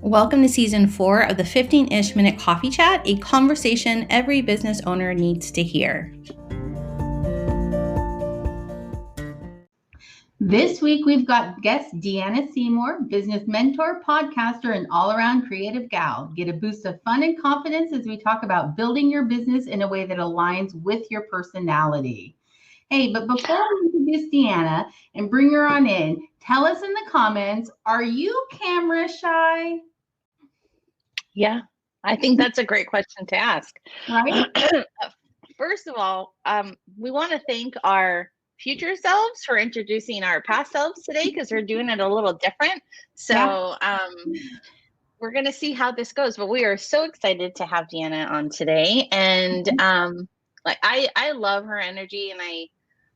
Welcome to season 4 of the 15-ish minute coffee chat, a conversation every business owner needs to hear. This week, we've got guest Deanna Seymour, business mentor, podcaster, and all-around creative gal. Get a boost of fun and confidence as we talk about building your business in a way that aligns with your personality. Hey, but before we introduce Deanna and bring her on in, tell us in the comments, are you camera shy? Yeah, I think that's a great question to ask. Right? First of all, we want to thank our future selves for introducing our past selves today because we're doing it a little different. So we're going to see how this goes. But we are so excited to have Deanna on today. And I love her energy, and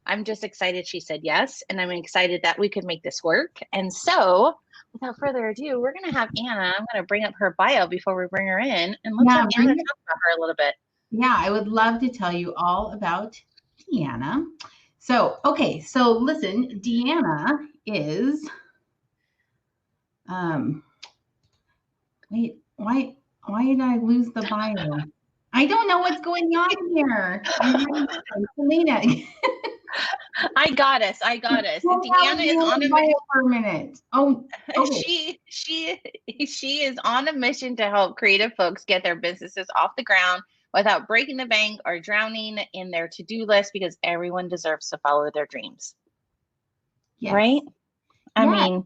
I'm just excited she said yes. And I'm excited that we could make this work. And so without further ado, we're going to have Anna. I'm going to bring up her bio before we bring her in. And let's have Anna talk about her a little bit. Yeah, I would love to tell you all about Deanna. So listen, Deanna is, wait, why did I lose the bio? I don't know what's going on here. Selena. I got us. Deanna is on a mission for a minute. Oh, okay. She is on a mission to help creative folks get their businesses off the ground without breaking the bank or drowning in their to-do list, because everyone deserves to follow their dreams. Yes. Right? I mean,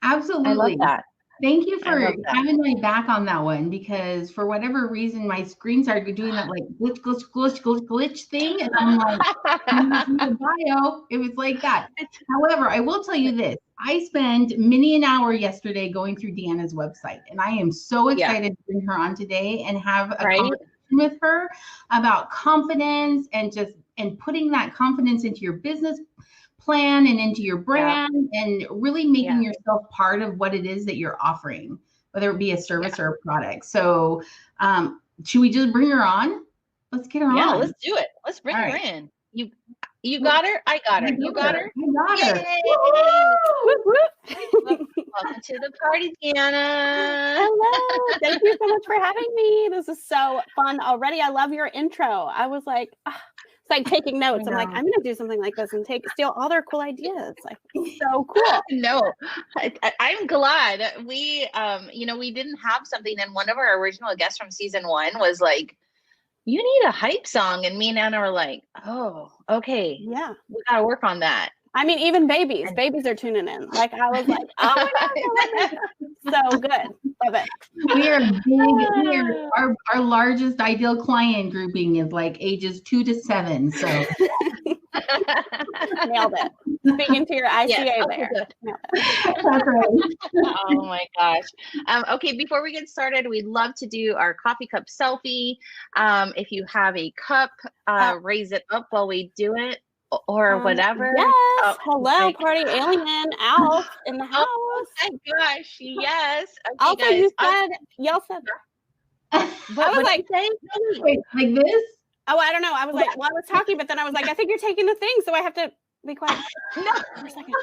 absolutely. I love that. Thank you for having my back on that one, because for whatever reason, my screen started doing that like glitch thing. And I'm like, the bio, it was like that. However, I will tell you this. I spent many an hour yesterday going through Deanna's website, and I am so excited to bring her on today and have a conversation with her about confidence and putting that confidence into your business plan and into your brand and really making yourself part of what it is that you're offering, whether it be a service or a product. So should we just bring her on? Let's get her on. Yeah, let's do it. Let's bring her in. You got her? I got her. You got her? I got her. Welcome to the party, Deanna. Hello. Thank you so much for having me. This is so fun already. I love your intro. I was like, it's like taking notes. I'm like, I'm going to do something like this and steal all their cool ideas. Like, so cool. No, I'm glad we didn't have something. And one of our original guests from season 1 was like, you need a hype song. And me and Anna were like, oh, okay. Yeah. We got to work on that. I mean, even babies are tuning in. Like, I was like, oh my God, so good. Love it. We are big. Our largest ideal client grouping is like ages 2 to 7. So nailed it. Speaking to your ICA there. That's right. Oh my gosh. Okay, before we get started, we'd love to do our coffee cup selfie. If you have a cup, raise it up while we do it. Or whatever. Yes. Hello, party alien Alf in the house. Oh my gosh. Yes. Okay, also, guys, y'all said. I was like, wait, like this? Oh, I don't know. I was like, well, I was talking, but then I was like, I think you're taking the thing, so I have to be quiet. No, for a second.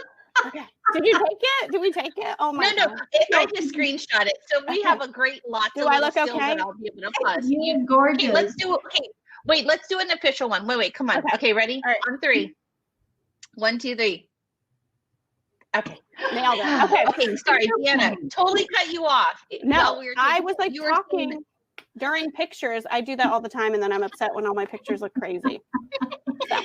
Okay. Did you take it? Did we take it? Oh my God. No. I just screenshot it. So we have a great lot. Do I look okay? That I'll be able to plus. You're gorgeous. Okay, let's do it. Okay. Wait, let's do an official one. Wait, come on. Okay, ready? All right. On 3. 1, 2, 3. Okay. Nailed it. Okay, sorry, Deanna. Totally cut you off. No, I was like talking during pictures. I do that all the time, and then I'm upset when all my pictures look crazy. So,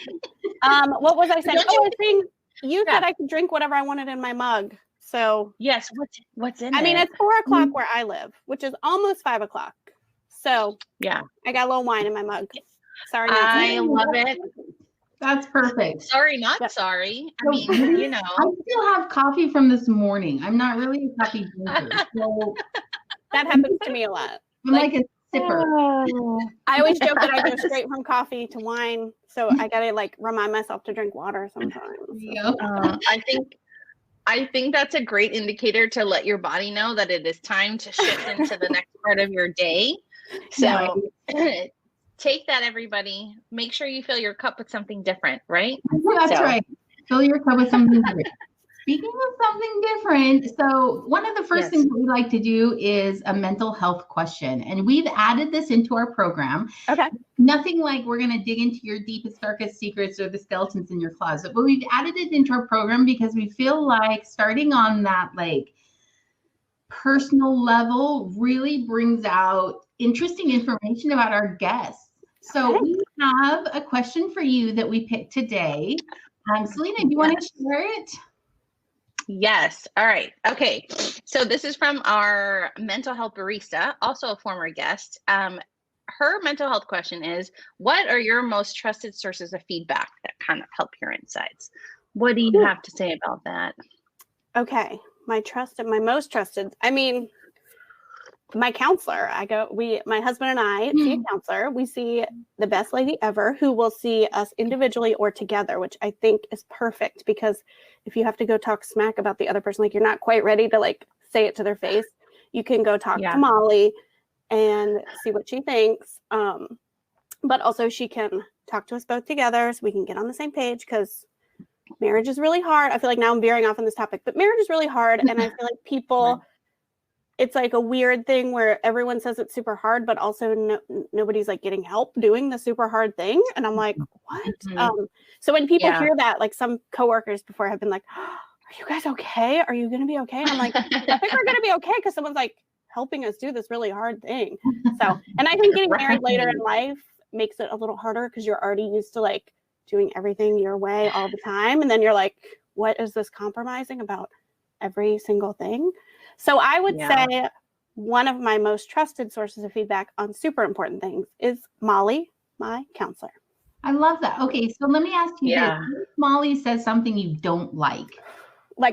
what was I saying? I was saying you said I could drink whatever I wanted in my mug. So yes, what's in it? I mean, it's 4 o'clock where I live, which is almost 5 o'clock. So yeah, I got a little wine in my mug. Sorry. I love it. That's perfect. Sorry, not sorry. I mean, I still have coffee from this morning. I'm not really a coffee drinker. So that happens to me a lot. I'm like a sipper. I always joke that I go straight from coffee to wine. So I got to like remind myself to drink water sometimes. Yep. I think that's a great indicator to let your body know that it is time to shift into the next part of your day. So take that, everybody. Make sure you fill your cup with something different, right? That's right. Fill your cup with something different. Speaking of something different, so one of the first things that we like to do is a mental health question. And we've added this into our program. Okay. Nothing like we're going to dig into your deepest, darkest secrets or the skeletons in your closet, but we've added it into our program because we feel like starting on that like personal level really brings out interesting information about our guests. So we have a question for you that we picked today. Selena, do you want to share it? Yes. All right. Okay. So this is from our mental health barista, also a former guest. Her mental health question is, what are your most trusted sources of feedback that kind of help your insights? What do you have to say about that? Okay. My most trusted, I mean, my counselor. My husband and I see a counselor. We see the best lady ever who will see us individually or together, which I think is perfect because if you have to go talk smack about the other person, like you're not quite ready to like say it to their face, you can go talk to Molly and see what she thinks. But also she can talk to us both together so we can get on the same page because marriage is really hard. I feel like now I'm veering off on this topic, but marriage is really hard. And I feel like people, it's like a weird thing where everyone says it's super hard, but also nobody's like getting help doing the super hard thing. And I'm like, what? So when people hear that, like some coworkers before have been like, oh, are you guys okay? Are you going to be okay? And I'm like, I think we're going to be okay because someone's like helping us do this really hard thing. So, and I think getting married later in life makes it a little harder because you're already used to like doing everything your way all the time. And then you're like, what is this compromising about every single thing? So I would say one of my most trusted sources of feedback on super important things is Molly, my counselor. I love that. Okay, so let me ask you this. If Molly says something you don't like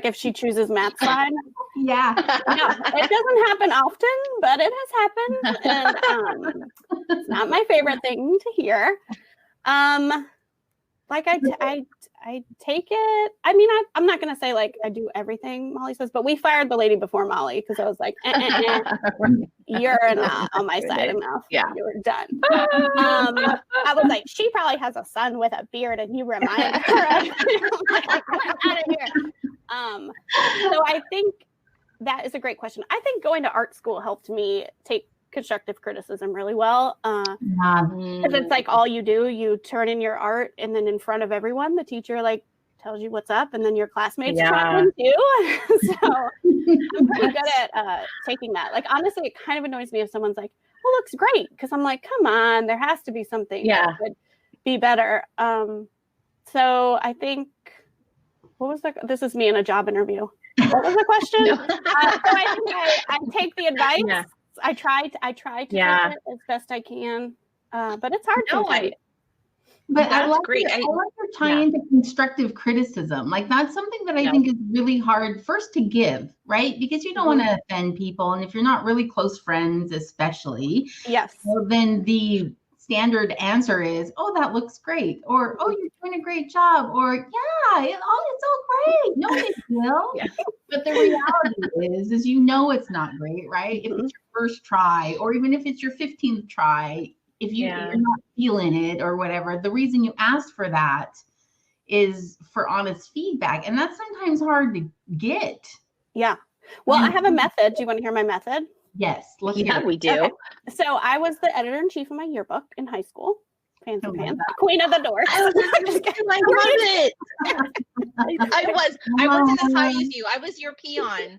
if she chooses math sign? No, it doesn't happen often, but it has happened. And it's not my favorite thing to hear. I take it. I mean, I'm not going to say like I do everything Molly says, but we fired the lady before Molly because I was like, you're not on my side enough. Yeah. You're done. I was like, she probably has a son with a beard and you remind her. I'm like, out of here. So I think that is a great question. I think going to art school helped me take constructive criticism really well because it's like all you do, you turn in your art and then in front of everyone the teacher like tells you what's up and then your classmates try in too. So I'm pretty good at taking that. Like honestly, it kind of annoys me if someone's like, well, looks great, because I'm like, come on, there has to be something that could be better. So I think this is me in a job interview. What was the question? So I think I take the advice. I try to take it as best I can, but it's hard to. But I like great. I like your tie into constructive criticism. Like that's something that I think is really hard first to give, right? Because you don't want to offend people, and if you're not really close friends, especially, well, then the standard answer is, "Oh, that looks great," or "Oh, you're doing a great job," or "Yeah, it's all great, no big deal." But the reality is it's not great, right? If it's your first try, or even if it's your 15th try, if you're not feeling it or whatever, the reason you asked for that is for honest feedback, and that's sometimes hard to get. Yeah. Well, I have a method. Do you want to hear my method? Yes, let's hear it. We do. Okay. So I was the editor-in-chief of my yearbook in high school. Fancy pants. Queen of the dorks. I love it. I wasn't as high as you. I was your peon.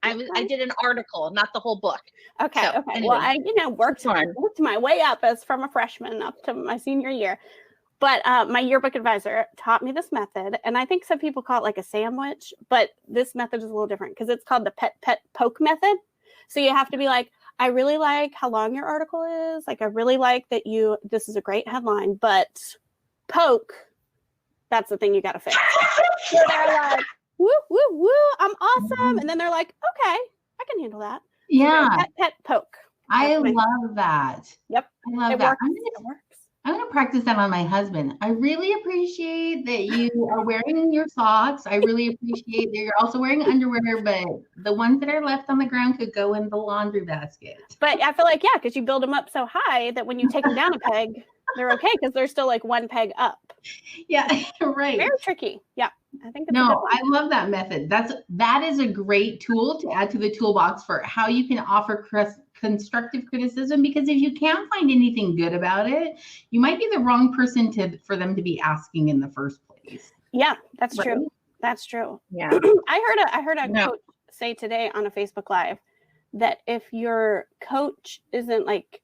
I did an article, not the whole book. Okay. So, okay. Anyway. Well, I worked my way up as from a freshman up to my senior year. But my yearbook advisor taught me this method, and I think some people call it like a sandwich, but this method is a little different because it's called the pet poke method. So you have to be like, I really like how long your article is. Like, I really like that this is a great headline, but poke, that's the thing you got to fix. So they're like, woo, woo, woo, I'm awesome. And then they're like, okay, I can handle that. Yeah. So pet poke. I love that. Yep. I love it that. Works. It works. I'm going to practice that on my husband. I really appreciate that you are wearing your socks. I really appreciate that you're also wearing underwear, but the ones that are left on the ground could go in the laundry basket. But I feel like, because you build them up so high that when you take them down a peg, they're okay because they're still like one peg up. Yeah, right. Very tricky. Yeah, I think it's I love that method. That is a great tool to add to the toolbox for how you can offer constructive criticism, because if you can't find anything good about it, you might be the wrong person for them to be asking in the first place. Yeah, that's true. That's true. Yeah. I heard a coach say today on a Facebook Live that if your coach isn't like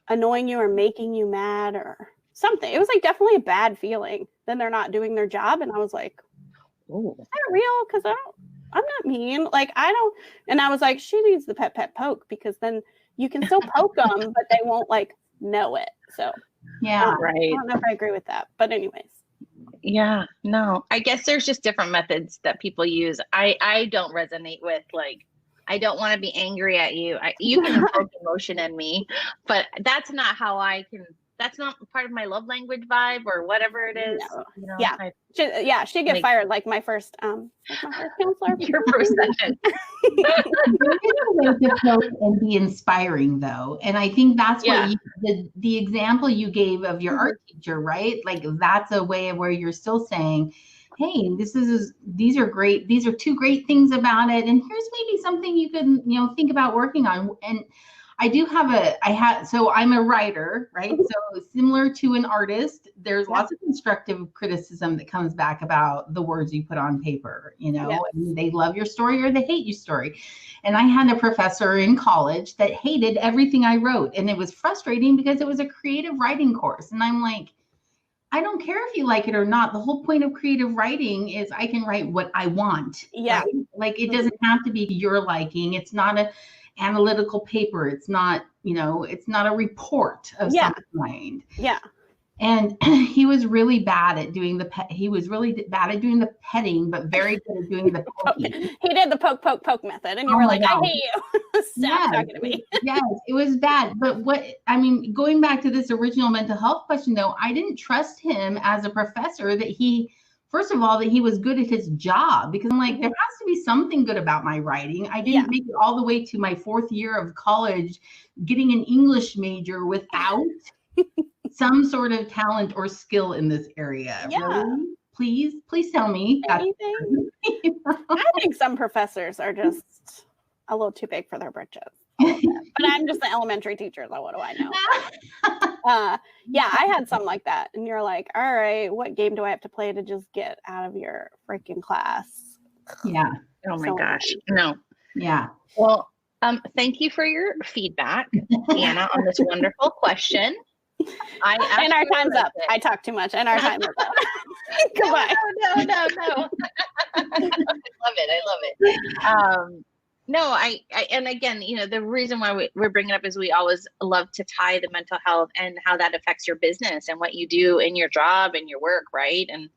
annoying you or making you mad or something, it was like definitely a bad feeling, then they're not doing their job. And I was like, oh, is that real? Because I'm not mean. Like, I don't. And I was like, she needs the pet poke, because then you can still poke them, but they won't like know it. So yeah, right. I don't know if I agree with that, but anyways. Yeah, no, I guess there's just different methods that people use. I don't resonate with, like, I don't want to be angry at you. You can invoke emotion in me, but that's not how that's not part of my love language vibe or whatever it is. No. You know, she'd get fired like my first counselor. Your first session. to poke and be inspiring though. And I think that's what the example you gave of your art teacher, right? Like that's a way where you're still saying, hey, these are great. These are two great things about it. And here's maybe something you could, think about working on. And so I'm a writer, right? So similar to an artist, there's lots of constructive criticism that comes back about the words you put on paper, and they love your story or they hate your story. And I had a professor in college that hated everything I wrote. And it was frustrating because it was a creative writing course. And I'm like, I don't care if you like it or not. The whole point of creative writing is I can write what I want. Yeah. Right? Like it doesn't have to be your liking. It's not an analytical paper. It's not, it's not a report of some kind. Yeah. And he was really bad at doing the petting, but very good at doing the poking. He did the poke method, and you were like, I hate you. Stop talking to me. Yes, it was bad. But going back to this original mental health question, though, I didn't trust him as a professor that he was good at his job, because I'm like, there has to be something good about my writing. I didn't make it all the way to my 4th year of college, getting an English major without some sort of talent or skill in this area. Yeah. Really? Please tell me. Anything. I think some professors are just a little too big for their britches. But I'm just an elementary teacher, so what do I know? I had some like that. And you're like, all right, what game do I have to play to just get out of your freaking class? Yeah. Oh my gosh. No. Yeah. Well, thank you for your feedback, Deanna, on this wonderful question. And our time's up. I talk too much, and our time is up. Goodbye. No. I love it. No, and again, the reason why we're bringing it up is we always love to tie the mental health and how that affects your business and what you do in your job and your work, right? And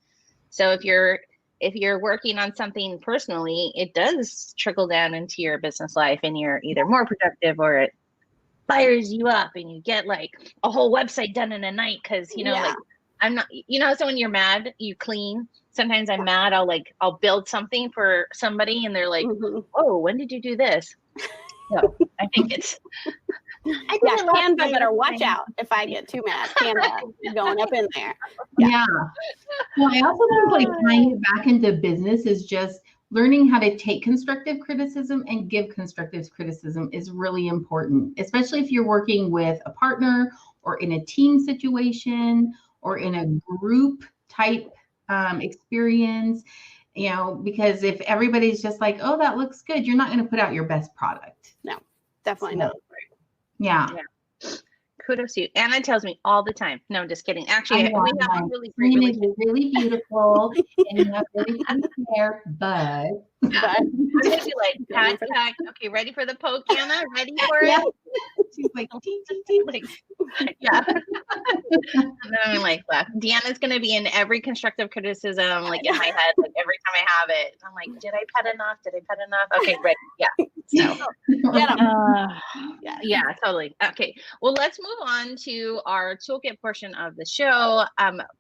so if you're working on something personally, it does trickle down into your business life, and you're either more productive or it fires you up and you get like a whole website done in a night, because like I'm not, so when you're mad, you clean. Sometimes I'm mad, I'll build something for somebody and they're like, oh, when did you do this? So I think it's Canva better watch out if I get too mad. Canva going up in there. Yeah. Well, I also think like tying it back into business is just learning how to take constructive criticism and give constructive criticism is really important, especially if you're working with a partner or in a team situation or in a group type experience, because if everybody's just like, oh, that looks good, you're not going to put out your best product. No, definitely not. Yeah. Kudos to you. Anna tells me all the time. No, I'm just kidding. Actually, we have a really great relationship. Really beautiful and you have really pretty hair, but I'm gonna be like, hashtag, okay, ready for the poke, Anna? Ready for it? She's like, like yeah. And then I'm like, Deanna's gonna be in every constructive criticism, like in my head, like every time I have it. I'm like, did I pet enough? Okay, ready. Yeah. So yeah, totally. Okay. Well, let's move on to our toolkit portion of the show.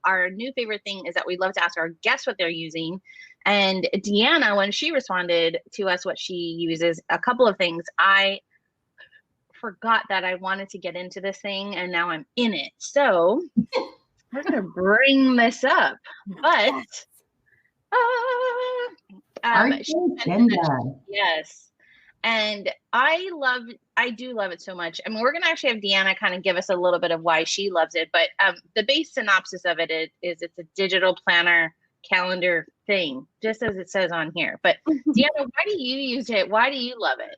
Our new favorite thing is that we love to ask our guests what they're using. And Deanna, when she responded to us what she uses, a couple of things. forgot that I wanted to get into this thing, and now I'm in it. So we're going to bring this up. But yes. And I do love it so much. I mean, we're going to actually have Deanna kind of give us a little bit of why she loves it. But the base synopsis of it is it's a digital planner calendar thing, just as it says on here. But Deanna, why do you use it? Why do you love it?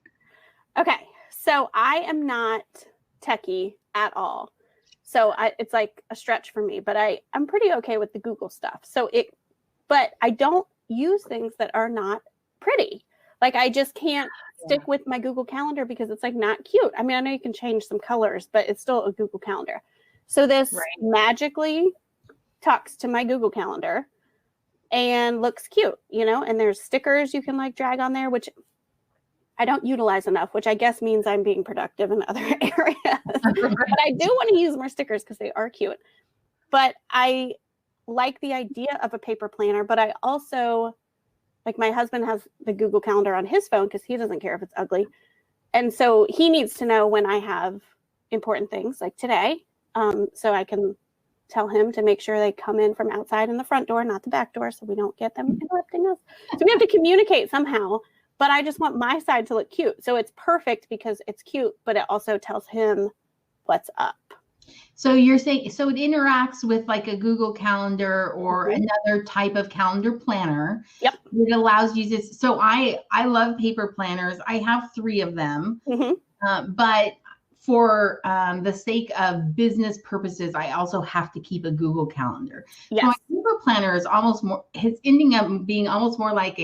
Okay. So I am not techie at all. So it's like a stretch for me, but I'm pretty okay with the Google stuff. But I don't use things that are not pretty. Like I just can't stick with my Google Calendar because it's like not cute. I mean, I know you can change some colors, but it's still a Google Calendar. So this magically talks to my Google Calendar and looks cute, and there's stickers you can like drag on there, which I don't utilize enough, which I guess means I'm being productive in other areas. But I do want to use more stickers because they are cute. But I like the idea of a paper planner, but I also, like my husband has the Google Calendar on his phone because he doesn't care if it's ugly. And so he needs to know when I have important things like today. So I can tell him to make sure they come in from outside in the front door, not the back door, so we don't get them interrupting us. So we have to communicate somehow, but I just want my side to look cute. So it's perfect because it's cute, but it also tells him what's up. So you're saying, so it interacts with like a Google Calendar or another type of calendar planner. Yep. It allows you to, so I love paper planners. I have 3 of them, but for the sake of business purposes, I also have to keep a Google Calendar. Yes. So my paper planner is almost more, it's ending up being almost more like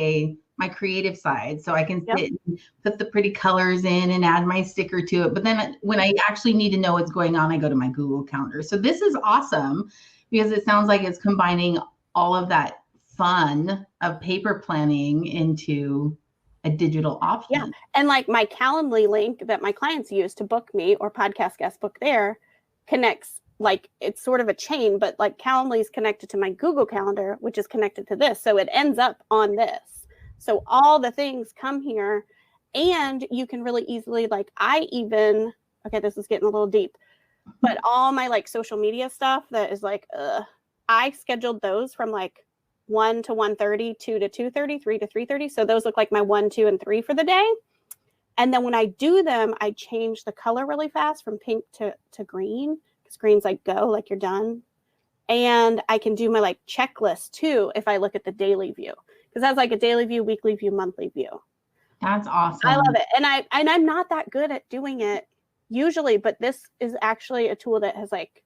my creative side. So I can sit and put the pretty colors in and add my sticker to it. But then when I actually need to know what's going on, I go to my Google Calendar. So this is awesome because it sounds like it's combining all of that fun of paper planning into a digital option. Yeah. And like my Calendly link that my clients use to book me or podcast guest book there connects, like it's sort of a chain, but like Calendly is connected to my Google Calendar, which is connected to this. So it ends up on this. So all the things come here and you can really easily, like this is getting a little deep, but all my like social media stuff that is like, I scheduled those from like 1 to 1:30, 2 to 2:30, 3 to 3:30. So those look like my 1, 2, and 3 for the day. And then when I do them, I change the color really fast from pink to green because green's like go, like you're done. And I can do my like checklist too if I look at the daily view. Because that's like a daily view, weekly view, monthly view. That's awesome. I love it. And I'm not that good at doing it usually, but this is actually a tool that has like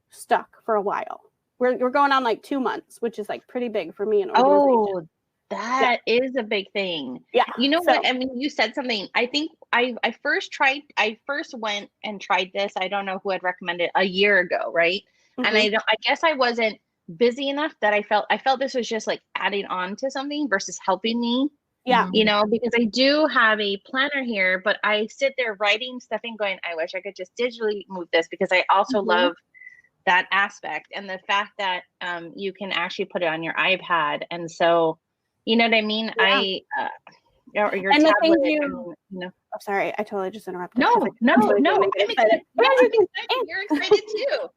stuck for a while. We're going on like 2 months, which is like pretty big for me in organization. Oh, that is a big thing. Yeah. You know what? I mean, you said something. I think I first went and tried this. I don't know who had recommended a year ago, right? And I guess I wasn't busy enough that I felt this was just like adding on to something versus helping me. Yeah. Because I do have a planner here, but I sit there writing stuff and going, I wish I could just digitally move this because I also love that aspect and the fact that you can actually put it on your iPad. And so, you know what I mean? Yeah. Or your and tablet. The thing I'm sorry, I totally just interrupted. No. I'm excited. You're excited too.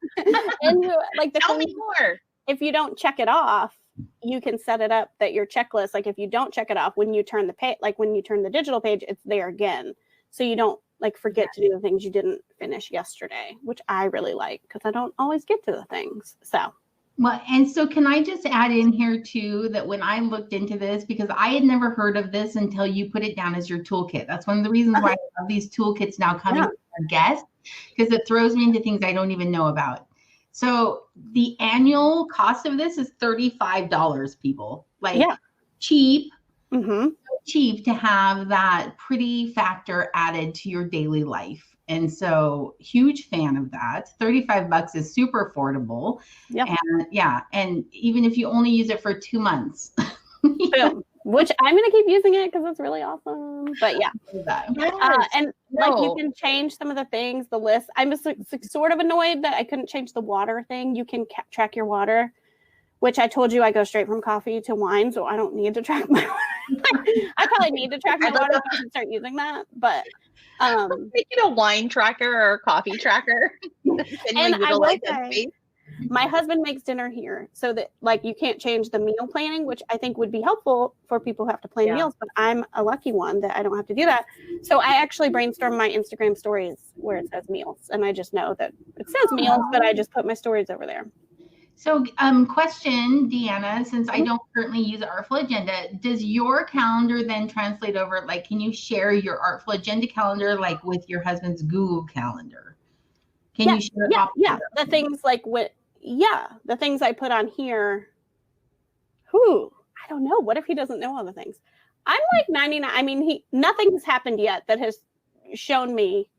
And like tell me more. If you don't check it off, you can set it up that your checklist, like if you don't check it off, when you turn the page, like when you turn the digital page, it's there again. So you don't like forget to do the things you didn't finish yesterday, which I really like because I don't always get to the things. So. Well, and so can I just add in here too, that when I looked into this, because I had never heard of this until you put it down as your toolkit. That's one of the reasons why I love these toolkits now coming from our guests, because it throws me into things I don't even know about. So the annual cost of this is $35, people. Like cheap, cheap to have that pretty factor added to your daily life. And so huge fan of that. $35 is super affordable. Yeah. And and even if you only use it for 2 months. Which I'm going to keep using it because it's really awesome. But you can change some of the things, the list. I'm just sort of annoyed that I couldn't change the water thing. You can track your water, which I told you I go straight from coffee to wine. So I don't need to track my water I probably need to track my water so I can start using that. But make it a wine tracker or a coffee tracker. And I will say, my husband makes dinner here, so that like you can't change the meal planning, which I think would be helpful for people who have to plan meals. But I'm a lucky one that I don't have to do that. So I actually brainstorm my Instagram stories where it says meals, and I just know that it says meals, but I just put my stories over there. So, question, Deanna, since I don't currently use Artful Agenda, does your calendar then translate over? Like, can you share your Artful Agenda calendar like with your husband's Google Calendar? Can you share? Yeah. The things like the things I put on here. I don't know. What if he doesn't know all the things? I'm like 99. I mean, nothing has happened yet that has shown me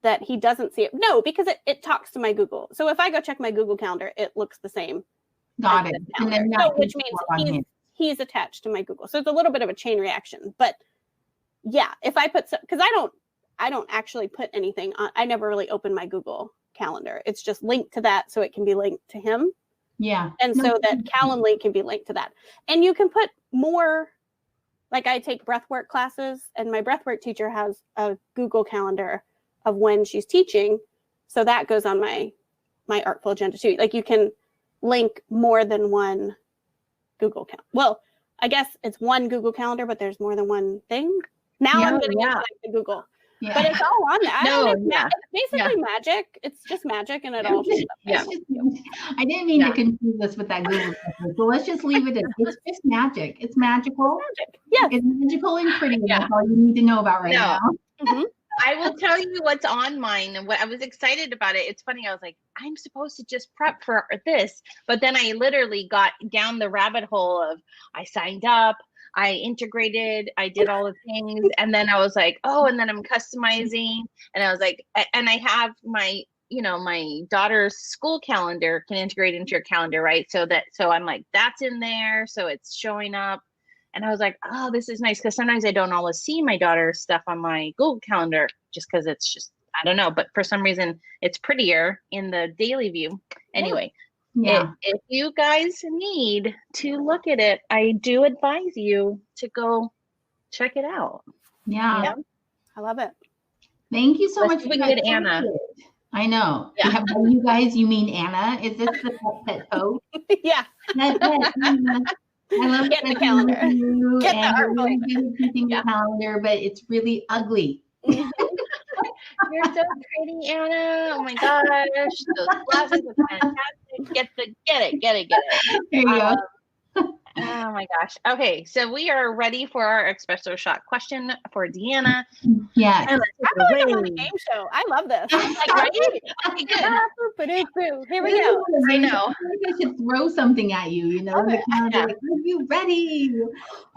that he doesn't see it. No, because it talks to my Google. So if I go check my Google Calendar, it looks the same. Got it. And then which means he's attached to my Google. So it's a little bit of a chain reaction. But yeah, if I put because I don't actually put anything on. I never really open my Google Calendar. It's just linked to that, so it can be linked to him. Yeah. And so that Calendly can be linked to that. And you can put more. Like I take breathwork classes, and my breathwork teacher has a Google Calendar of when she's teaching. So that goes on my Artful Agenda too. Like you can link more than one Google Calendar. Well, I guess it's one Google Calendar, but there's more than one thing. Now I'm getting into the Google. Yeah. But it's all on there. It's basically magic. It's just magic, and it all. I didn't mean to confuse us with that Google. So let's just leave it as it's just magic. It's magical. Yeah, it's magical and pretty. That's all you need to know about now. Mm-hmm. I will tell you what's on mine, and what I was excited about it. It's funny. I was like, I'm supposed to just prep for this, but then I literally got down the rabbit hole of I signed up. I integrated, I did all the things. And then I was like, and then I'm customizing. And I was like, and I have my daughter's school calendar can integrate into your calendar, right? So I'm like, that's in there. So it's showing up. And I was like, oh, this is nice. Cause sometimes I don't always see my daughter's stuff on my Google Calendar just cause it's just, I don't know. But for some reason it's prettier in the daily view. Anyway. Yeah. If you guys need to look at it, I do advise you to go check it out. Yeah. I love it. Thank you so much. We get Anna. I know. Yeah. You guys, you mean Anna? Is this the pet code? Yeah. I love get the calendar. Get the calendar, but it's really ugly. You're so pretty, Anna. Oh my gosh. Those glasses are fantastic. Get it. There you go. Oh my gosh. Okay, so we are ready for our espresso shot question for Deanna. Yeah. I feel like I'm on a game show. I love this. Like, right? Okay, good. Here we go. I know. I should throw something at you, like, are you ready?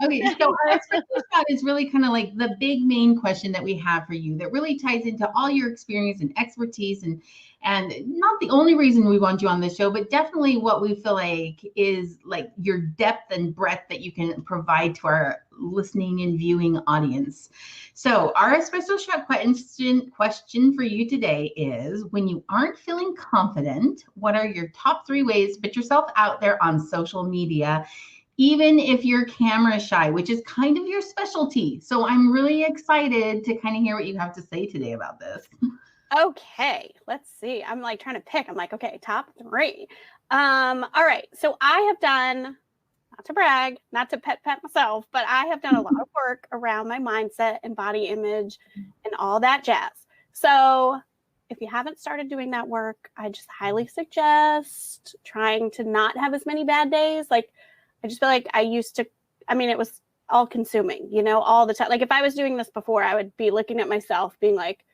Okay, so our espresso shot is really kind of like the big main question that we have for you that really ties into all your experience and expertise and not the only reason we want you on this show, but definitely what we feel like is like your depth and breadth that you can provide to our listening and viewing audience. So our espresso shot question for you today is, when you aren't feeling confident, what are your top 3 ways to put yourself out there on social media, even if you're camera shy, which is kind of your specialty? So I'm really excited to kind of hear what you have to say today about this. Okay, let's see. I'm like trying to pick. I'm like, okay, top 3. All right. So I have done, not to brag, not to pet myself, but I have done a lot of work around my mindset and body image and all that jazz. So if you haven't started doing that work, I just highly suggest trying to not have as many bad days. Like, I just feel like it was all consuming, all the time. Like if I was doing this before, I would be looking at myself being like,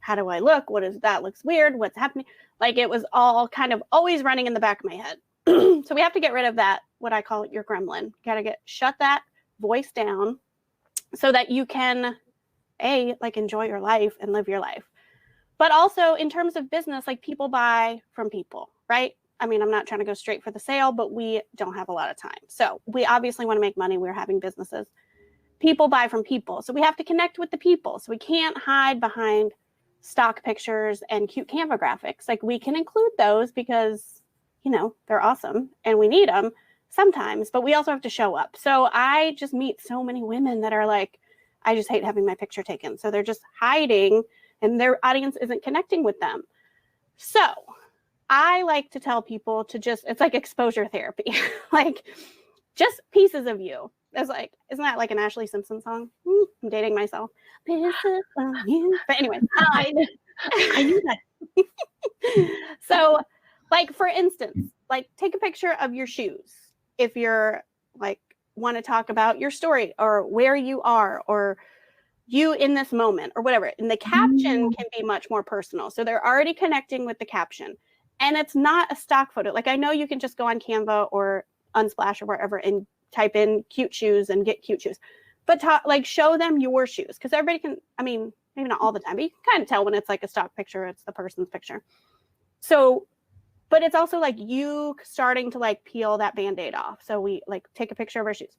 how do I look? What is that? Looks weird. What's happening? Like it was all kind of always running in the back of my head. So we have to get rid of that, what I call your gremlin. Got to shut that voice down so that you can enjoy your life and live your life. But also in terms of business, like people buy from people, right? I mean, I'm not trying to go straight for the sale, but we don't have a lot of time. So we obviously want to make money. We're having businesses. People buy from people. So we have to connect with the people. So we can't hide behind stock pictures and cute Canva graphics. Like we can include those because, they're awesome and we need them. sometimes, but we also have to show up. So I just meet so many women that are like, I just hate having my picture taken. So they're just hiding and their audience isn't connecting with them. So I like to tell people to just, it's like exposure therapy, like just pieces of you. It's like, isn't that like an Ashley Simpson song? I'm dating myself. Pieces of you. But anyway, I knew that. So like, for instance, like take a picture of your shoes. If you're like, want to talk about your story or where you are or you in this moment or whatever. And the caption can be much more personal. So they're already connecting with the caption. And it's not a stock photo. Like I know you can just go on Canva or Unsplash or wherever and type in cute shoes and get cute shoes. But like show them your shoes because everybody can, I mean, maybe not all the time, but you can kind of tell when it's like a stock picture, it's the person's picture. So, but it's also like you starting to like peel that Band-Aid off. So we like take a picture of our shoes.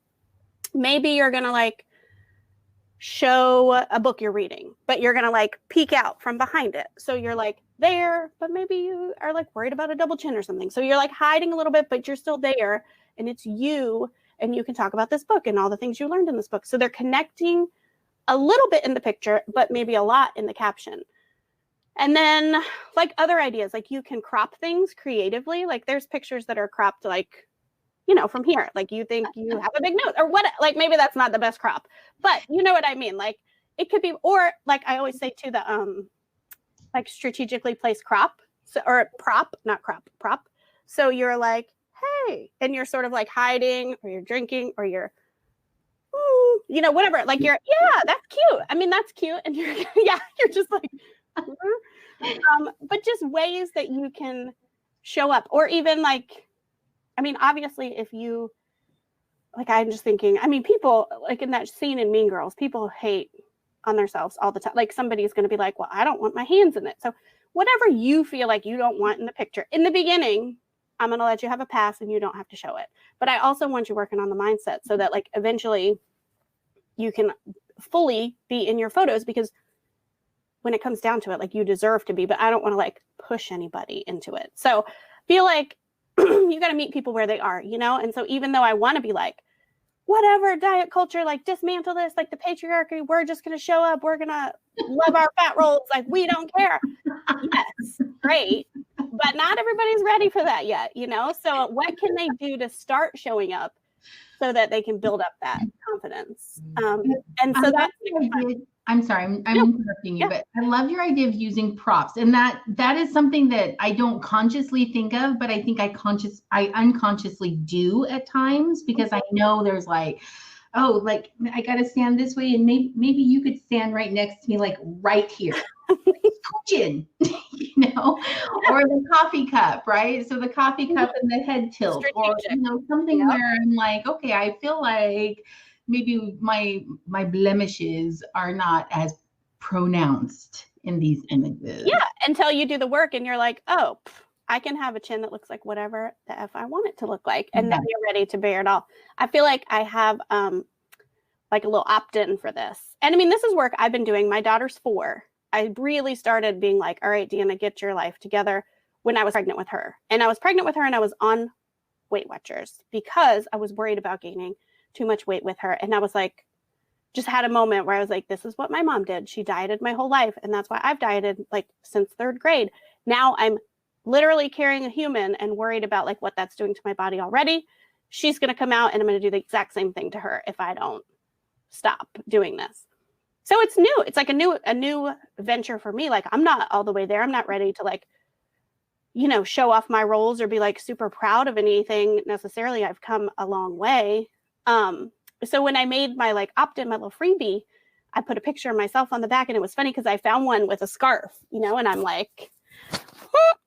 Maybe you're going to like show a book you're reading, but you're going to like peek out from behind it. So you're like there, but maybe you are like worried about a double chin or something. So you're like hiding a little bit, but you're still there and it's you and you can talk about this book and all the things you learned in this book. So they're connecting a little bit in the picture, but maybe a lot in the caption. And then like other ideas, like you can crop things creatively. Like there's pictures that are cropped like, you know, from here, like you think you have a big nose or what, like maybe that's not the best crop, but you know what I mean? Like it could be, or like I always say to the, like strategically placed crop, so, or prop, not crop, prop. So you're like, hey, and you're sort of like hiding or you're drinking or you're, you know, whatever, like you're, yeah, that's cute. I mean, that's cute. And you're, yeah, you're just like, but just ways that you can show up or even like, I mean, obviously if you, like, I'm just thinking, I mean, people like in that scene in Mean Girls, people hate on themselves all the time. Like somebody's going to be like, well, I don't want my hands in it. So whatever you feel like you don't want in the picture in the beginning, I'm going to let you have a pass and you don't have to show it. But I also want you working on the mindset so that like eventually you can fully be in your photos because when it comes down to it, like you deserve to be, but I don't want to like push anybody into it. So feel like you got to meet people where they are, you know? And so even though I want to be like, whatever, diet culture, like dismantle this, like the patriarchy, we're just going to show up. We're going to love our fat rolls. Like we don't care. Yes, great. But not everybody's ready for that yet, you know? So what can they do to start showing up so that they can build up that confidence? And so that's I'm sorry, I'm interrupting you, but I love your idea of using props. And that is something that I don't consciously think of, but I think I unconsciously do at times because I know there's like, oh, like I got to stand this way and maybe you could stand right next to me, like right here. You know, or the coffee cup, right? So the coffee cup and the head tilt, or you know, something where I'm like, okay, I feel like maybe my blemishes are not as pronounced in these images. Yeah, until you do the work and you're like, oh, I can have a chin that looks like whatever the F I want it to look like, and then you're ready to bear it all. I feel like I have like a little opt-in for this, and I mean, this is work I've been doing. My daughter's 4. I really started being like, all right, Deanna, get your life together when I was pregnant with her. And I was pregnant with her and I was on Weight Watchers because I was worried about gaining too much weight with her. And I was like, just had a moment where I was like, this is what my mom did. She dieted my whole life. And that's why I've dieted like since 3rd grade. Now I'm literally carrying a human and worried about like what that's doing to my body already. She's going to come out and I'm going to do the exact same thing to her if I don't stop doing this. So it's new. It's like a new venture for me. Like I'm not all the way there. I'm not ready to like, you know, show off my rolls or be like super proud of anything necessarily. I've come a long way. So when I made my like opt-in, my little freebie, I put a picture of myself on the back and it was funny because I found one with a scarf, you know, and I'm like,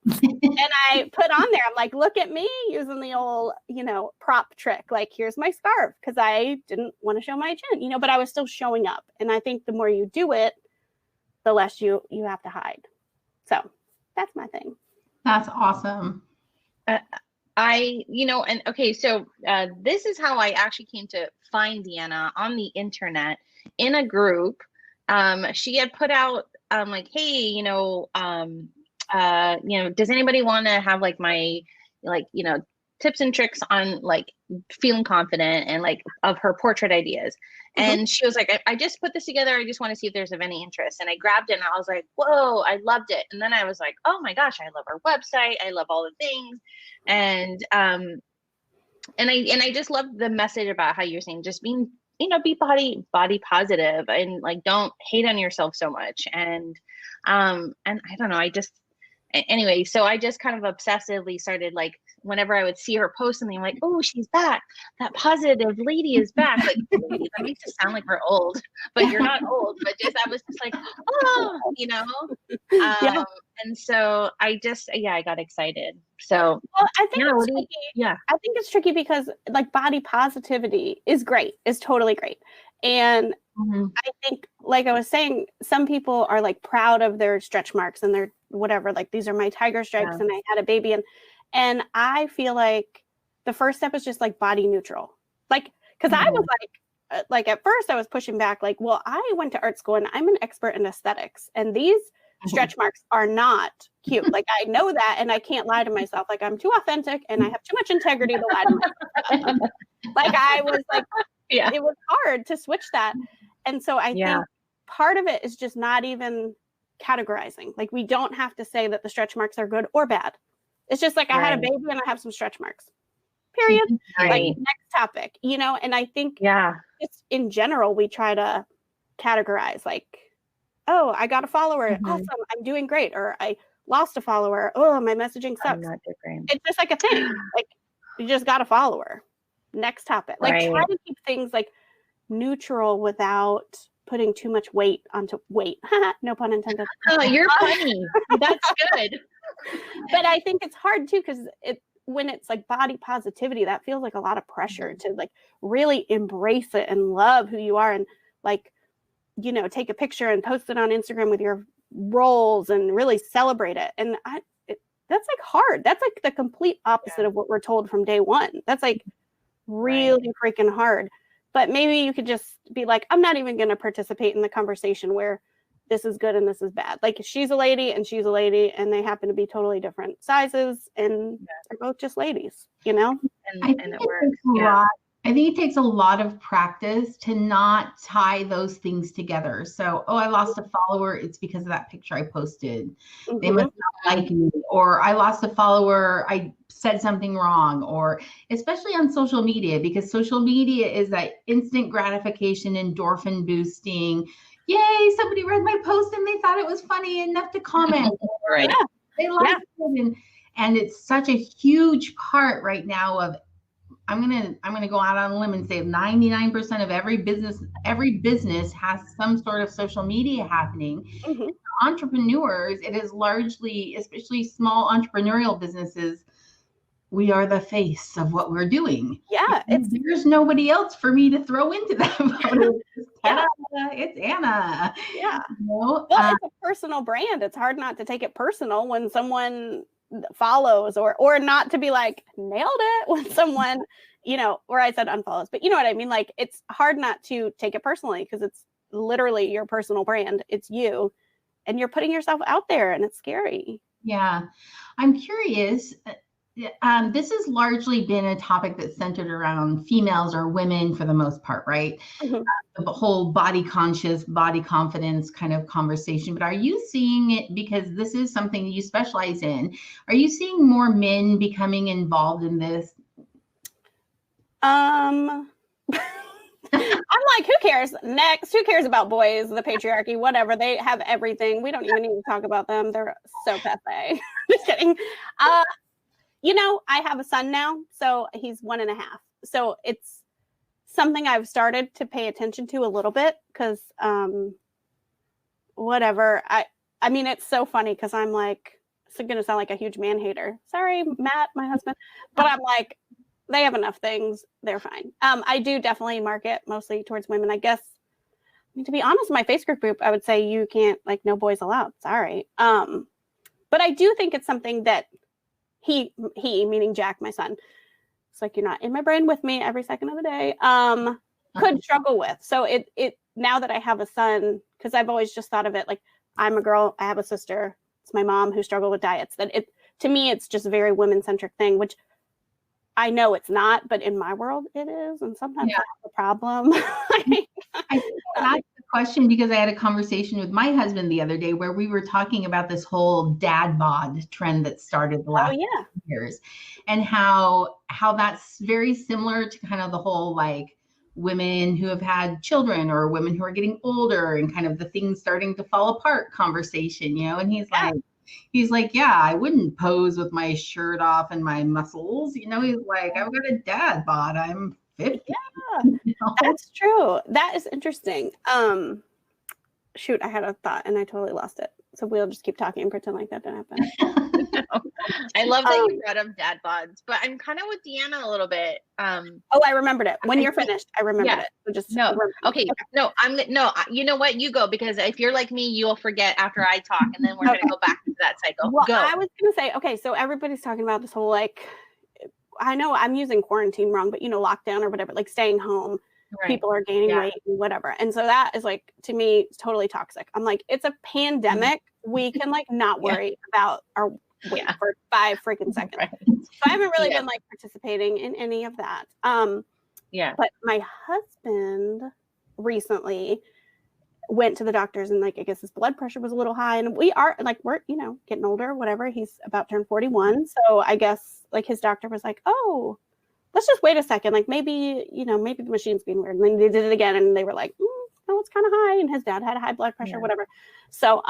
and I put on there, I'm like, look at me using the old, you know, prop trick. Like, here's my scarf because I didn't want to show my chin, you know, but I was still showing up. And I think the more you do it, the less you have to hide. So that's my thing. That's awesome. You know, and okay, so this is how I actually came to find Deanna on the internet in a group. She had put out like, hey, you know, does anybody want to have like my, like, you know, tips and tricks on like feeling confident and like of her portrait ideas. And she was like, I just put this together. I just want to see if there's of any interest. And I grabbed it and I was like, whoa, I loved it. And then I was like, oh my gosh, I love our website. I love all the things. And I just love the message about how you're saying, just being, you know, be body positive and like, don't hate on yourself so much. And I don't know, anyway, so I just kind of obsessively started like, whenever I would see her post something, I'm like, oh, she's back. That positive lady is back. Like, that makes it sound like we're old, but you're not old. But just, I was just like, oh, you know? And so I got excited. So well, I think it's tricky. I think it's tricky because like body positivity is great, is totally great. And I think, like I was saying, some people are like proud of their stretch marks and their whatever, like these are my tiger stripes and I had a baby. And I feel like the first step is just like body neutral. Like, cause I was like at first I was pushing back, like, well, I went to art school and I'm an expert in aesthetics and these stretch marks are not cute. Like I know that and I can't lie to myself. Like I'm too authentic and I have too much integrity to lie to myself. Like I was like, it was hard to switch that. And so I think part of it is just not even categorizing. Like we don't have to say that the stretch marks are good or bad. It's just like I had a baby and I have some stretch marks. Period. Like next topic, you know, and I think just in general, we try to categorize like, oh, I got a follower. Awesome. I'm doing great. Or I lost a follower. Oh, my messaging sucks. It's just like a thing. Like you just got a follower. Next topic. Like try to keep things like neutral without putting too much weight onto weight. No pun intended. Oh, you're funny. That's good. But I think it's hard too, because when it's like body positivity, that feels like a lot of pressure to like really embrace it and love who you are and like, you know, take a picture and post it on Instagram with your rolls and really celebrate it. And that's like hard. That's like the complete opposite of what we're told from day one. That's like really freaking hard. But maybe you could just be like, I'm not even going to participate in the conversation where this is good and this is bad. Like she's a lady and she's a lady and they happen to be totally different sizes and they're both just ladies, you know? And it works. I think it takes a lot of practice to not tie those things together. So, oh, I lost a follower. It's because of that picture I posted. They must not like me. Or I lost a follower. I said something wrong. Or especially on social media, because social media is that instant gratification, endorphin boosting. Yay, somebody read my post and they thought it was funny enough to comment. They liked it. And it's such a huge part right now of, I'm gonna go out on a limb and say 99% of every business has some sort of social media happening. Entrepreneurs, it is largely, especially small entrepreneurial businesses, we are the face of what we're doing. There's nobody else for me to throw into that photo. It's Anna. You know? Well, it's a personal brand. It's hard not to take it personal when someone follows or not to be like nailed it when someone, you know, or I said unfollows, but you know what I mean? Like it's hard not to take it personally because it's literally your personal brand. It's you and you're putting yourself out there and it's scary. Yeah. I'm curious. This has largely been a topic that's centered around females or women for the most part, right? The whole body conscious, body confidence kind of conversation. But are you seeing it, because this is something you specialize in, are you seeing more men becoming involved in this? I'm like, who cares? Next, who cares about boys, the patriarchy, whatever. They have everything. We don't even need to talk about them. They're so passe. Just kidding. You know, I have a son now, so he's 1.5. So it's something I've started to pay attention to a little bit because whatever. I mean, it's so funny because I'm like, it's going to sound like a huge man hater. Sorry, Matt, my husband. But I'm like, they have enough things. They're fine. I do definitely market mostly towards women, I guess. I mean, to be honest, my Facebook group, I would say you can't, like, no boys allowed. Sorry. But I do think it's something that he, meaning Jack, my son, it's like, you're not in my brain with me every second of the day, could struggle with. So it now that I have a son, because I've always just thought of it like, I'm a girl, I have a sister, it's my mom who struggled with diets, that to me, it's just a very women-centric thing, which I know it's not, but in my world it is. And sometimes that's the problem. I asked the question because I had a conversation with my husband the other day where we were talking about this whole dad bod trend that started the last years, and how that's very similar to kind of the whole like women who have had children or women who are getting older and kind of the things starting to fall apart conversation, you know. And he's like, yeah, I wouldn't pose with my shirt off and my muscles, you know. He's like, I've got a dad bod, I'm 50. You know? That's true. That is interesting. Shoot, I had a thought and I totally lost it. So we'll just keep talking and pretend like that didn't happen. I love that you brought up dad bods, but I'm kind of with Deanna a little bit. Oh, I remembered it. When you're finished, I remembered it. So just okay. You know what? You go, because if you're like me, you'll forget after I talk, and then we're gonna go back into that cycle. Well, go. I was gonna say, okay, so everybody's talking about this whole like, I know I'm using quarantine wrong, but you know, lockdown or whatever, like staying home. Right. People are gaining weight and whatever. And so that is like, to me, totally toxic. I'm like, it's a pandemic. We can like not worry about our weight for 5 freaking seconds. Right. So I haven't really been like participating in any of that. But my husband recently went to the doctors and like, I guess his blood pressure was a little high, and we're, you know, getting older, whatever. He's about to turn 41. So I guess like his doctor was like, oh, let's just wait a second. Like maybe, you know, maybe the machine's being weird. And then they did it again and they were like, no, it's kind of high. And his dad had a high blood pressure, whatever. So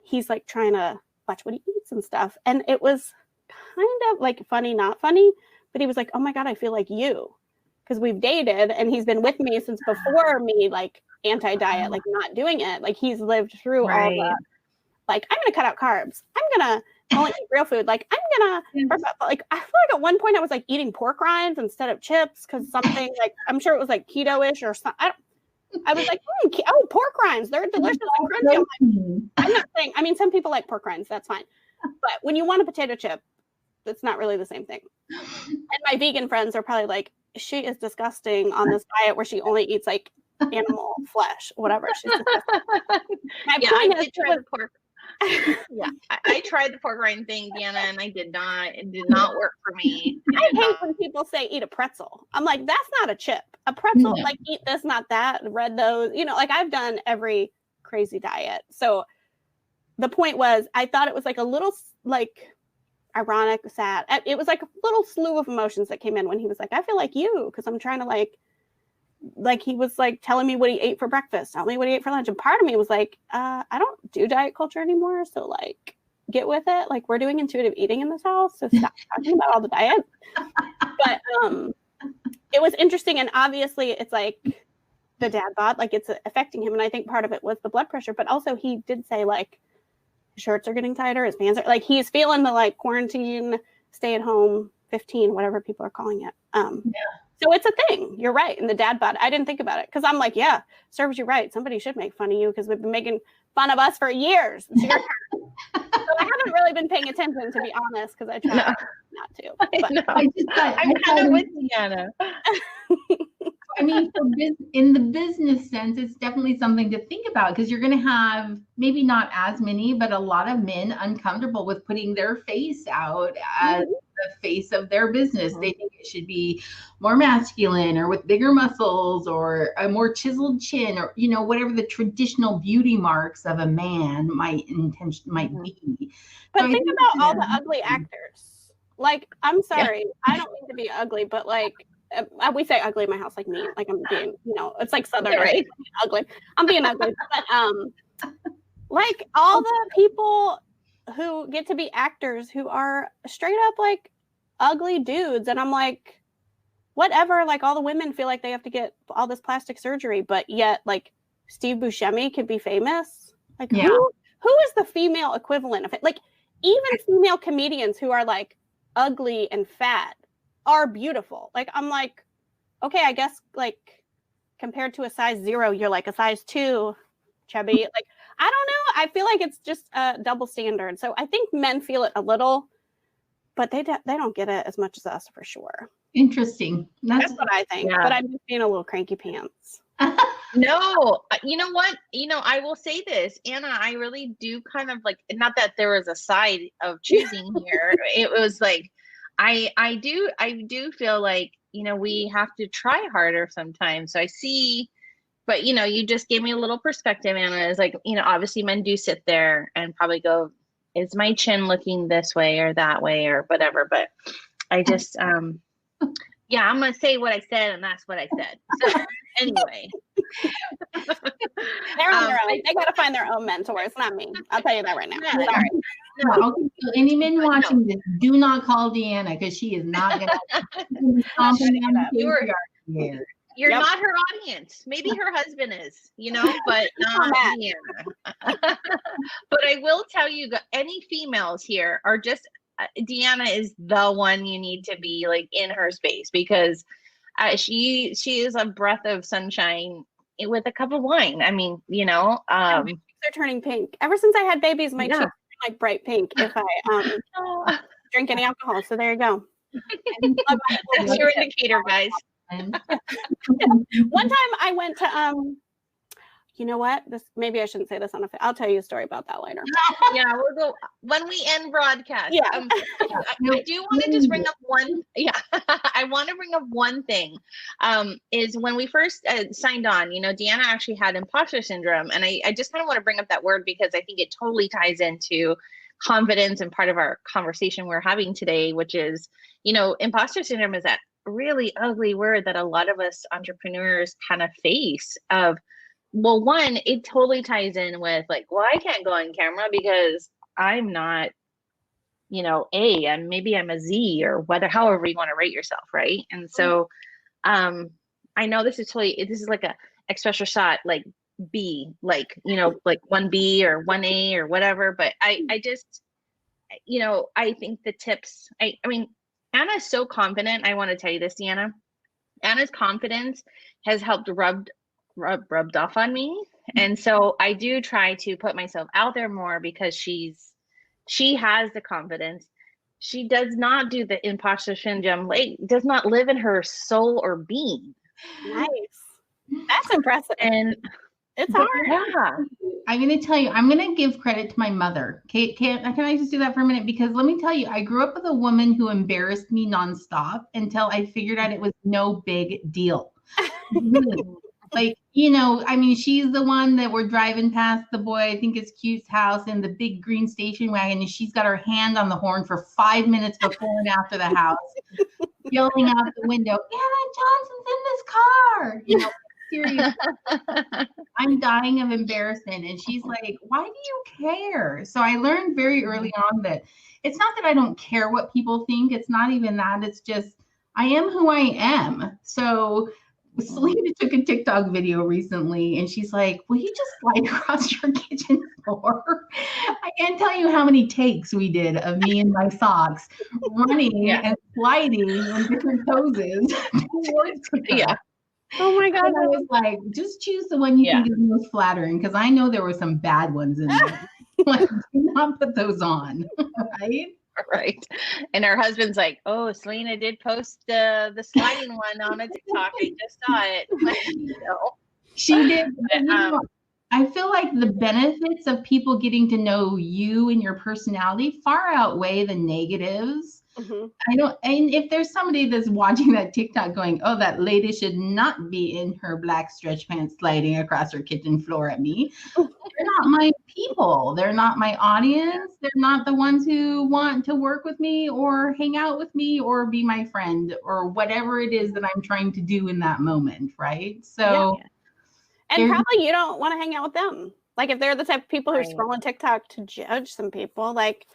he's like trying to watch what he eats and stuff. And it was kind of like funny, not funny, but he was like, oh my God, I feel like you. Because we've dated and he's been with me since before me, like anti-diet, like not doing it. Like he's lived through all the, like, I'm going to cut out carbs. I'm going to only eat real food. Like I'm gonna like, I feel like at one point I was like eating pork rinds instead of chips because something like, I'm sure it was like keto-ish or something. I was like, pork rinds, they're delicious and crunchy. I'm not saying, I mean, some people like pork rinds, that's fine. But when you want a potato chip, it's not really the same thing. And my vegan friends are probably like, she is disgusting on this diet where she only eats like animal flesh, whatever. She's disgusting. My point is, the pork. I tried the pork rind thing, Deanna, and it did not work for me. I hate when people say eat a pretzel. I'm like, that's not a chip. A pretzel, like eat this, not that, read those, you know, like I've done every crazy diet. So the point was, I thought it was like a little like ironic, sad. It was like a little slew of emotions that came in when he was like, I feel like you, because I'm trying to like he was like telling me what he ate for breakfast, telling me what he ate for lunch. And part of me was like, I don't do diet culture anymore. So like, get with it. Like we're doing intuitive eating in this house. So stop talking about all the diets. But it was interesting. And obviously it's like the dad bod, like it's affecting him. And I think part of it was the blood pressure, but also he did say like his shirts are getting tighter. His pants are like, he's feeling the like quarantine, stay at home, 15, whatever people are calling it. So it's a thing. You're right. And the dad bod, I didn't think about it because I'm like, yeah, serves you right. Somebody should make fun of you because we've been making fun of us for years. It's your turn. So I haven't really been paying attention, to be honest, because I try not to. But I'm kind of with Deanna. I mean, in the business sense, it's definitely something to think about because you're going to have maybe not as many, but a lot of men uncomfortable with putting their face out as the face of their business. They think it should be more masculine or with bigger muscles or a more chiseled chin or, you know, whatever the traditional beauty marks of a man might be. But so think about all the ugly actors. Like, I'm sorry, I don't mean to be ugly, but like, we say ugly in my house, like me, like I'm being, you know, it's like Southern, right? Ugly. I'm being ugly. But like all the people who get to be actors who are straight up like ugly dudes. And I'm like, whatever, like all the women feel like they have to get all this plastic surgery, but yet like Steve Buscemi could be famous. Like who is the female equivalent of it? Like even female comedians who are like ugly and fat are beautiful. Like I'm like, okay, I guess like compared to a size 0, you're like a size 2 chubby. Like I don't know. I feel like it's just a double standard. So I think men feel it a little, but they don't get it as much as us for sure. Interesting. That's what I think. Yeah. But I'm just being a little cranky pants. No, you know what? You know, I will say this, Anna, I really do kind of like, not that there was a side of choosing here. It was like, I do feel like, you know, we have to try harder sometimes. So I see, but you know, you just gave me a little perspective, Anna. Is like, you know, obviously men do sit there and probably go, is my chin looking this way or that way or whatever? But I just, yeah, I'm going to say what I said, and that's what I said. So anyway. They're on their own. They got to find their own mentors, not me. I'll tell you that right now. Yeah. Sorry. No, okay, so any men watching this, do not call Deanna, because she is not going to. You're not her audience. Maybe her husband is, you know, but not Deanna. But I will tell you that any females here are just, Deanna is the one you need to be like in her space, because she is a breath of sunshine with a cup of wine. I mean, you know, my cheeks are turning pink. Ever since I had babies, my cheeks are like bright pink if I drink any alcohol. So there you go. That's your indicator, guys. One time I went to you know what? This maybe I shouldn't say this on a. I'll tell you a story about that later. Yeah, we'll go when we end broadcast. Yeah. I do want to just bring up one. Yeah, I want to bring up one thing. Is when we first signed on, you know, Deanna actually had imposter syndrome, and I just kind of want to bring up that word because I think it totally ties into confidence and part of our conversation we're having today, which is, you know, imposter syndrome is that really ugly word that a lot of us entrepreneurs kind of face of. Well, one, it totally ties in with like, well, I can't go on camera because I'm not, you know, and maybe I'm a Z or however you want to rate yourself, right? And so, I know this is like a extra shot, like B, like, you know, like 1B or 1A or whatever. But I just, you know, I think the tips. I mean, Anna's so confident. I want to tell you this, Deanna. Anna's confidence has helped rubbed off on me, and so I do try to put myself out there more because she has the confidence. She does not do the imposter syndrome, like does not live in her soul or being. Nice, that's impressive. And it's hard. Yeah, I'm going to tell you, I'm going to give credit to my mother. Can I just do that for a minute? Because let me tell you, I grew up with a woman who embarrassed me nonstop until I figured out it was no big deal. Like, you know, I mean, she's the one that we're driving past the boy, I think it's Cute's house, in the big green station wagon, and she's got her hand on the horn for 5 minutes before and after the house, yelling out the window, Anna Johnson's in this car. You know, seriously, I'm dying of embarrassment. And she's like, why do you care? So I learned very early on that it's not that I don't care what people think. It's not even that. It's just, I am who I am. So Selena took a TikTok video recently, and she's like, will you just slide across your kitchen floor? I can't tell you how many takes we did of me in my socks running and sliding in different poses towards her. Yeah. Oh my God. And I was like, just choose the one you think is most flattering, because I know there were some bad ones in there. Like, do not put those on, right? Right. And her husband's like, oh, Selena did post the sliding one on a TikTok. I just saw it. You know. She did. But, I feel like the benefits of people getting to know you and your personality far outweigh the negatives. Mm-hmm. And if there's somebody that's watching that TikTok going, oh, that lady should not be in her black stretch pants sliding across her kitchen floor at me. They're not my people. They're not my audience. They're not the ones who want to work with me or hang out with me or be my friend or whatever it is that I'm trying to do in that moment. Right. So. Yeah. And probably you don't want to hang out with them. Like if they're the type of people who are scrolling TikTok to judge some people, like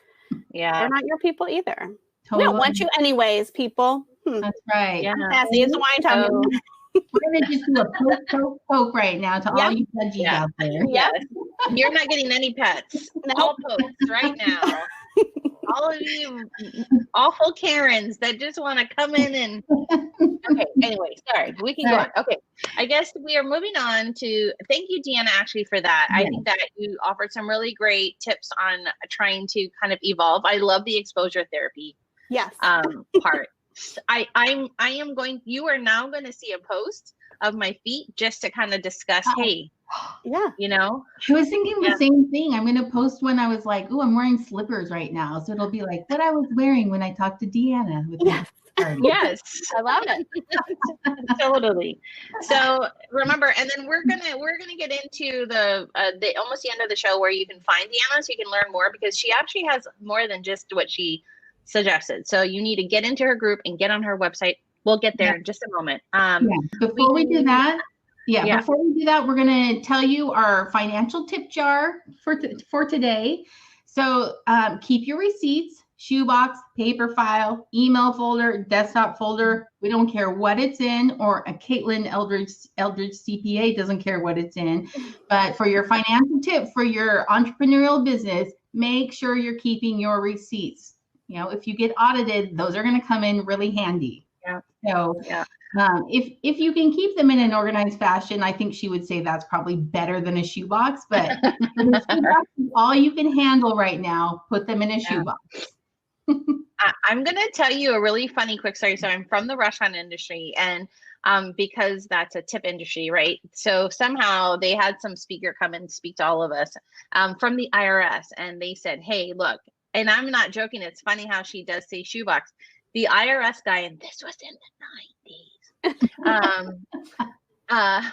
they're not your people either. Totally. We don't want you anyways, people. That's right. Yeah. Sassy is the wine talking. We're going to just do a poke right now to all you judges out there. Yes. You're not getting any pets. No. All pokes right now. All of you awful Karens that just want to come in and okay, anyway, sorry, we can go on. Okay, I guess we are moving on to thank you, Deanna, actually, for that. I think that you offered some really great tips on trying to kind of evolve. I love the exposure therapy part. You are now going to see a post of my feet just to kind of discuss, hey, yeah, you know. I was thinking the same thing. I'm going to post when I was like, oh, I'm wearing slippers right now. So it'll be like what I was wearing when I talked to Deanna. With Yes, I love it. Totally. So remember, and then we're gonna get into the almost the end of the show where you can find Deanna, so you can learn more, because she actually has more than just what she suggested. So you need to get into her group and get on her website. We'll get there in just a moment. Before we do that, we're going to tell you our financial tip jar for today. So keep your receipts, shoebox, paper file, email folder, desktop folder. We don't care what it's in, or a Caitlin Eldridge CPA doesn't care what it's in. But for your financial tip for your entrepreneurial business, make sure you're keeping your receipts. You know, if you get audited, those are going to come in really handy. Yeah. So if you can keep them in an organized fashion, I think she would say that's probably better than a shoebox. But shoebox is all you can handle right now, put them in a shoebox. I'm going to tell you a really funny quick story. So I'm from the restaurant industry, and because that's a tip industry, right? So somehow they had some speaker come and speak to all of us from the IRS, and they said, hey, look, and I'm not joking, it's funny how she does say shoebox. The IRS guy, and this was in the 90s,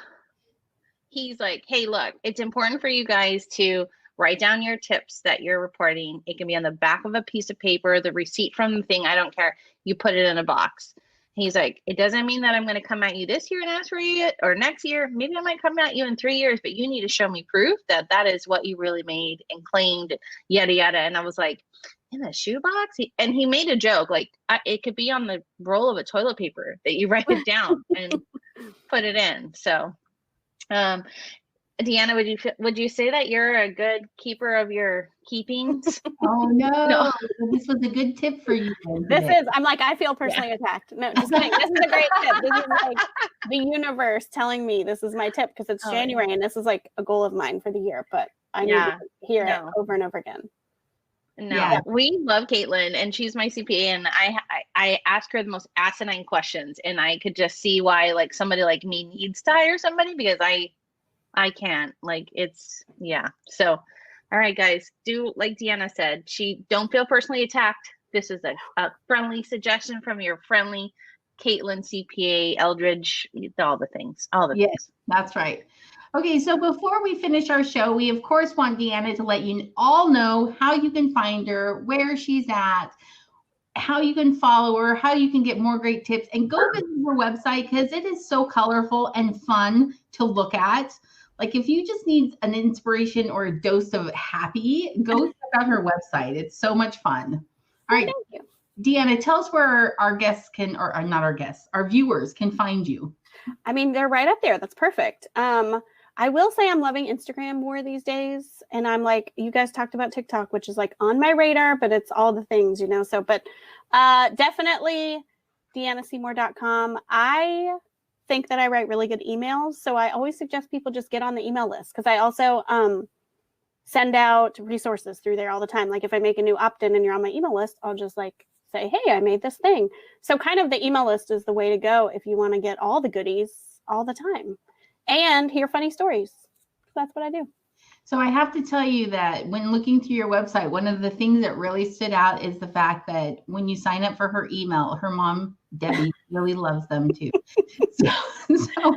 he's like, hey, look, it's important for you guys to write down your tips that you're reporting. It can be on the back of a piece of paper, the receipt from the thing, I don't care. You put it in a box. He's like, it doesn't mean that I'm going to come at you this year and ask for you, or next year. Maybe I might come at you in 3 years, but you need to show me proof that that is what you really made and claimed, yada, yada. And I was like, in a shoebox? And he made a joke, like it could be on the roll of a toilet paper that you write it down and put it in. So, Deanna, would you say that you're a good keeper of your keepings? Oh no. This was a good tip for you. I'm like, I feel personally attacked. No, just kidding. This is a great tip. This is like the universe telling me this is my tip, because it's January and this is like a goal of mine for the year, but I need to hear it over and over again. No, we love Caitlin, and she's my CPA, and I ask her the most asinine questions, and I could just see why like somebody like me needs to hire somebody, because I can't, like, it's, So, all right, guys, do like Deanna said, don't feel personally attacked. This is a friendly suggestion from your friendly Caitlin CPA Eldridge, all the things. Yes, that's right. Okay, so before we finish our show, we of course want Deanna to let you all know how you can find her, where she's at, how you can follow her, how you can get more great tips, and go visit her website, because it is so colorful and fun to look at. Like if you just need an inspiration or a dose of happy, go check out her website. It's so much fun. All right, thank you. Deanna, tell us where our guests can, or not our guests, our viewers can find you. I mean, they're right up there. That's perfect. I will say I'm loving Instagram more these days. And I'm like, you guys talked about TikTok, which is like on my radar, but it's all the things, so, but definitely DeannaSeymour.com. I think that I write really good emails. So I always suggest people just get on the email list, because I also send out resources through there all the time. Like if I make a new opt-in and you're on my email list, I'll just like say, hey, I made this thing. So kind of the email list is the way to go if you want to get all the goodies all the time and hear funny stories. That's what I do. So I have to tell you that when looking through your website, one of the things that really stood out is the fact that when you sign up for her email, her mom, Debbie, really loves them too. It's so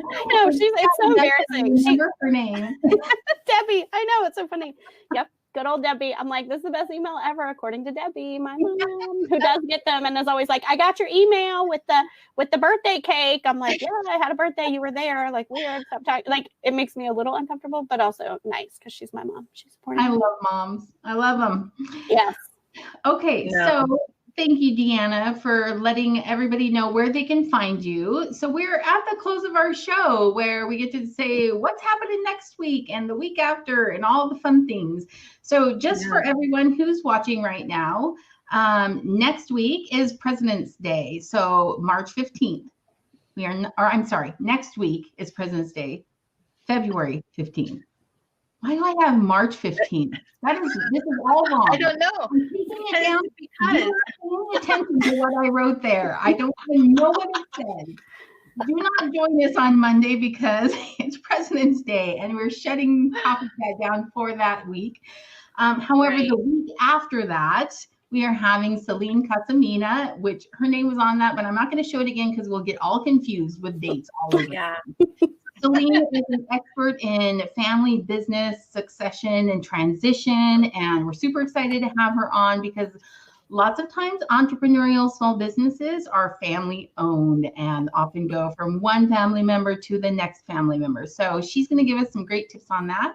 embarrassing. Remember her name. Debbie, I know, it's so funny. Yep. Good old Debbie. I'm like, this is the best email ever, according to Debbie, my mom, who does get them and is always like, I got your email with the birthday cake. I'm like, yeah, I had a birthday. You were there. Like, weird. Stop talking. Like, it makes me a little uncomfortable, but also nice because she's my mom. She's supporting. I love moms. I love them. Yes. Okay, so thank you, Deanna, for letting everybody know where they can find you. So we're at the close of our show where we get to say what's happening next week and the week after and all the fun things. So just for everyone who's watching right now, next week is President's Day. So March 15th. Next week is President's Day, February 15th. Why do I have March 15th? This is all wrong. I don't know. I'm taking it down because you're not paying attention to what I wrote there. I don't even know what it said. do not join us on Monday because it's President's Day and we're shutting Coffee Chat down for that week. However, the week after that, we are having Selena Casamina, which her name was on that, but I'm not going to show it again because we'll get all confused with dates all over. Yeah. Selena is an expert in family business succession and transition, and we're super excited to have her on because lots of times entrepreneurial small businesses are family owned and often go from one family member to the next family member. So she's going to give us some great tips on that.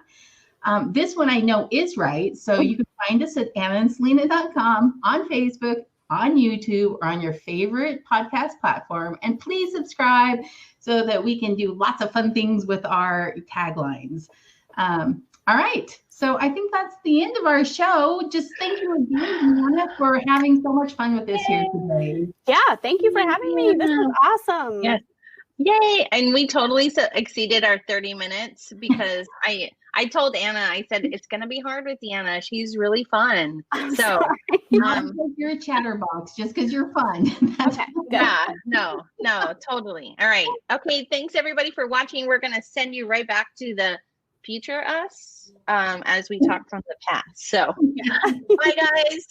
This one I know is right. So you can find us at AnnaandSelena.com, on Facebook, on YouTube, or on your favorite podcast platform. And please subscribe so that we can do lots of fun things with our taglines. All right. So I think that's the end of our show. Just thank you again, Deanna, for having so much fun with this here today. Yeah, thank you for having me. This was awesome. Yes. Yay. And we totally exceeded our 30 minutes because I told Anna, I said, it's going to be hard with Deanna. She's really fun. So you're a chatterbox just because you're fun. Okay. Yeah, no, totally. All right. Okay. Thanks everybody for watching. We're going to send you right back to the future us as we talk from the past. So bye guys.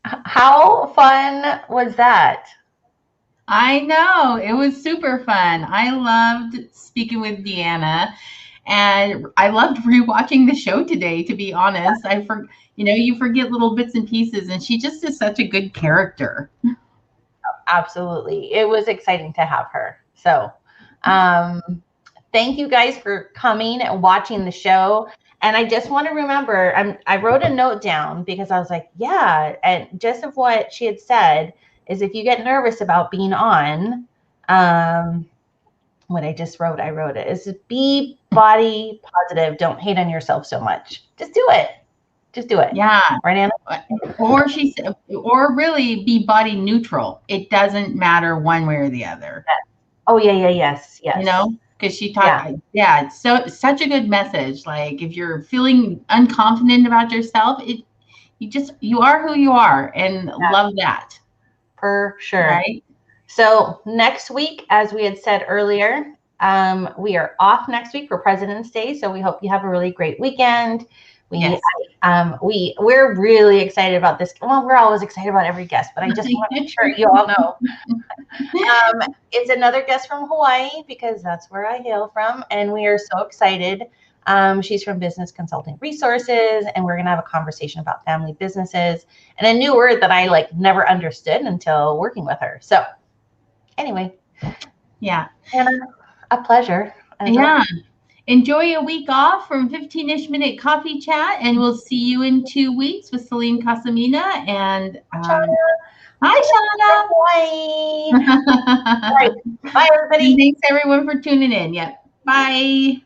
How fun was that? I know, it was super fun. I loved speaking with Deanna, and I loved rewatching the show today, to be honest. You forget little bits and pieces, and she just is such a good character. Absolutely. It was exciting to have her. So thank you guys for coming and watching the show. And I just want to remember, I wrote a note down because I was like, yeah, and just of what she had said is if you get nervous about being on, what I just wrote, I wrote it, is be body positive. Don't hate on yourself so much. Just do it. Just do it. Yeah. Right, Anna? Or really be body neutral. It doesn't matter one way or the other. Oh, yeah. Yes. You know? Because she talked, it's such a good message. Like if you're feeling unconfident about yourself, you are who you are, and love that. For sure. Right. So next week, as we had said earlier, we are off next week for President's Day. So we hope you have a really great weekend. We're really excited about this. Well, we're always excited about every guest, but I just want to make sure you all know. It's another guest from Hawaii because that's where I hail from, and we are so excited. She's from Business Consulting Resources, and we're going to have a conversation about family businesses and a new word that I never understood until working with her. So anyway, Anna, a pleasure. Enjoy a week off from 15-ish minute coffee chat, and we'll see you in 2 weeks with Selena Casamina and hi, Shauna. Bye. All right. Bye, everybody. Thanks everyone for tuning in. Yep. Bye.